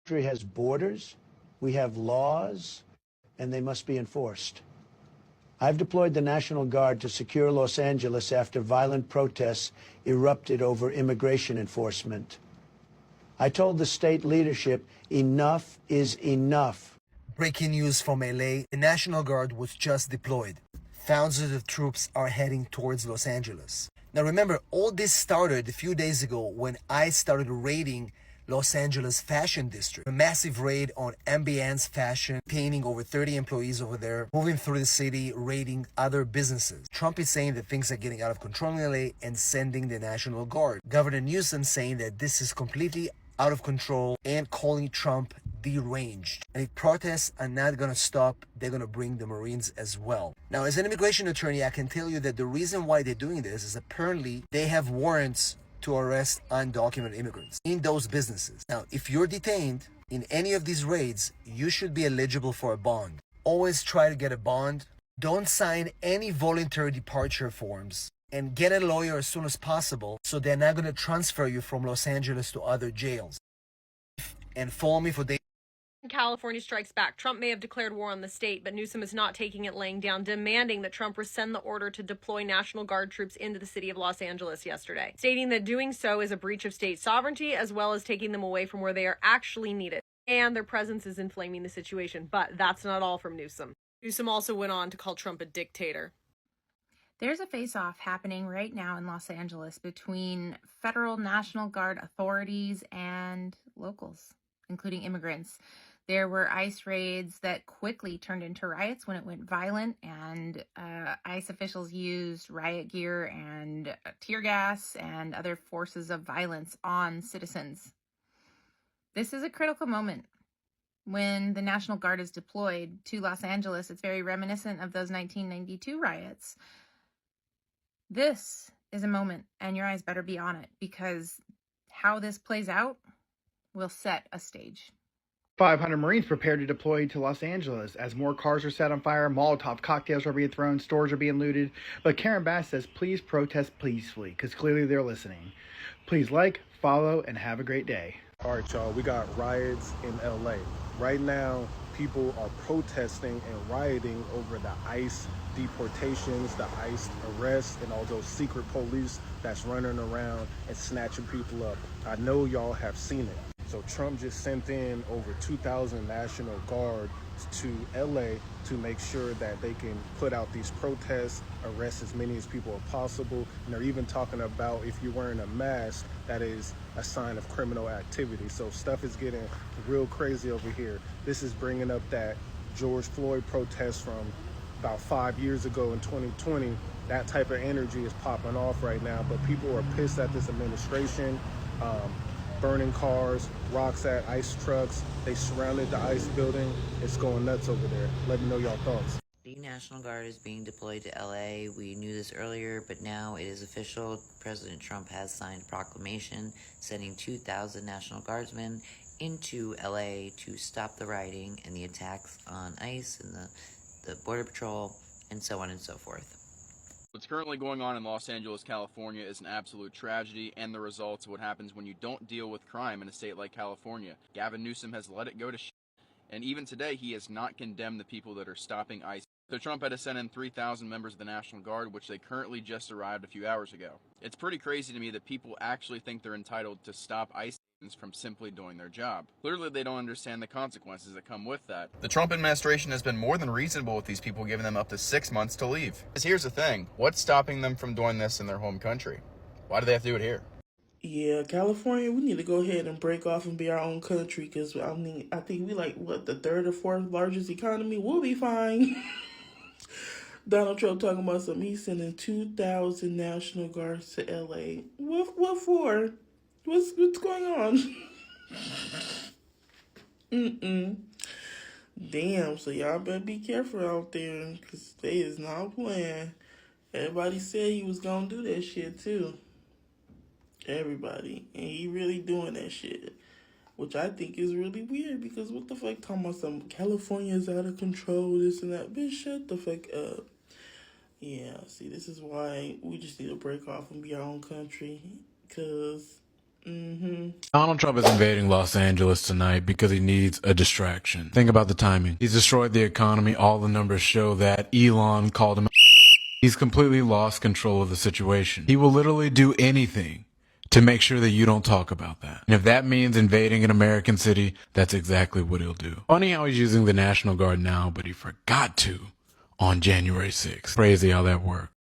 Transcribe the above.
Country has borders, we have laws, and they must be enforced. I've deployed the National Guard to secure Los Angeles after violent protests erupted over immigration enforcement. I told the state leadership enough is enough. Breaking news from LA, the National Guard was just deployed. Thousands of troops are heading towards Los Angeles. Now remember, all this started a few days ago when ICE started raiding Los Angeles Fashion District. A massive raid on Ambiance Fashion, detaining over 30 employees over there, moving through the city, raiding other businesses. Trump is saying that things are getting out of control in LA and sending the National Guard. Governor Newsom saying that this is completely out of control and calling Trump deranged. And if protests are not going to stop, they're going to bring the Marines as well. Now, as an immigration attorney, I can tell you that the reason why they're doing this is apparently they have warrants to arrest undocumented immigrants in those businesses. Now, if you're detained in any of these raids, you should be eligible for a bond. Always try to get a bond. Don't sign any voluntary departure forms, and get a lawyer as soon as possible so they're not going to transfer you from Los Angeles to other jails. And follow me for days. California strikes back. Trump may have declared war on the state, but Newsom is not taking it laying down, demanding that Trump rescind the order to deploy National Guard troops into the city of Los Angeles yesterday, stating that doing so is a breach of state sovereignty, as well as taking them away from where they are actually needed. And their presence is inflaming the situation. But that's not all from Newsom. Newsom also went on to call Trump a dictator. There's a face-off happening right now in Los Angeles between federal National Guard authorities and locals, including immigrants. There were ICE raids that quickly turned into riots when it went violent, and ICE officials used riot gear and tear gas and other forces of violence on citizens. This is a critical moment. When the National Guard is deployed to Los Angeles, it's very reminiscent of those 1992 riots. This is a moment, and your eyes better be on it, because how this plays out will set a stage. 500 Marines prepared to deploy to Los Angeles as more cars are set on fire, Molotov cocktails are being thrown, stores are being looted. But Karen Bass says, please protest peacefully, because clearly they're listening. Please like, follow, and have a great day. All right, y'all, we got riots in LA. Right now, people are protesting and rioting over the ICE deportations, the ICE arrests, and all those secret police that's running around and snatching people up. I know y'all have seen it. So Trump just sent in over 2,000 National Guard to LA to make sure that they can put out these protests, arrest as many as people as possible. And they're even talking about if you're wearing a mask, that is a sign of criminal activity. So stuff is getting real crazy over here. This is bringing up that George Floyd protest from about 5 years ago in 2020. That type of energy is popping off right now, but people are pissed at this administration. Burning cars, rocks at ICE trucks. They surrounded the ICE building. It's going nuts over there. Let me know y'all thoughts. The National Guard is being deployed to LA. We knew this earlier, but now it is official. President Trump has signed a proclamation sending 2,000 National Guardsmen into LA to stop the rioting and the attacks on ICE and the Border Patrol and so on and so forth. What's currently going on in Los Angeles, California is an absolute tragedy, and the results of what happens when you don't deal with crime in a state like California. Gavin Newsom has let it go to shit, and even today he has not condemned the people that are stopping ICE. So Trump had to send in 3,000 members of the National Guard, which they currently just arrived a few hours ago. It's pretty crazy to me that people actually think they're entitled to stop ICE from simply doing their job. Clearly they don't understand the consequences that come with that. The Trump administration has been more than reasonable with these people, giving them up to 6 months to leave. Because here's the thing, what's stopping them from doing this in their home country? Why do they have to do it here? Yeah, California, we need to go ahead and break off and be our own country, because I think we the third or fourth largest economy. We'll be fine. Donald Trump talking about something. He's sending 2,000 National Guards to LA. What for? What's going on? Damn, so y'all better be careful out there, because they is not playing. Everybody said he was gonna do that shit too. Everybody. And he really doing that shit. Which I think is really weird, because what the fuck talking about some California's out of control, this and that. Bitch, shut the fuck up. Yeah, see, this is why we just need to break off and be our own country. Because Donald Trump is invading Los Angeles tonight because he needs a distraction. Think about the timing. He's destroyed the economy. All the numbers show that. Elon called him. He's completely lost control of the situation. He will literally do anything to make sure that you don't talk about that. And if that means invading an American city, that's exactly what he'll do. Funny how he's using the National Guard now, but he forgot to on January 6th. Crazy how that worked.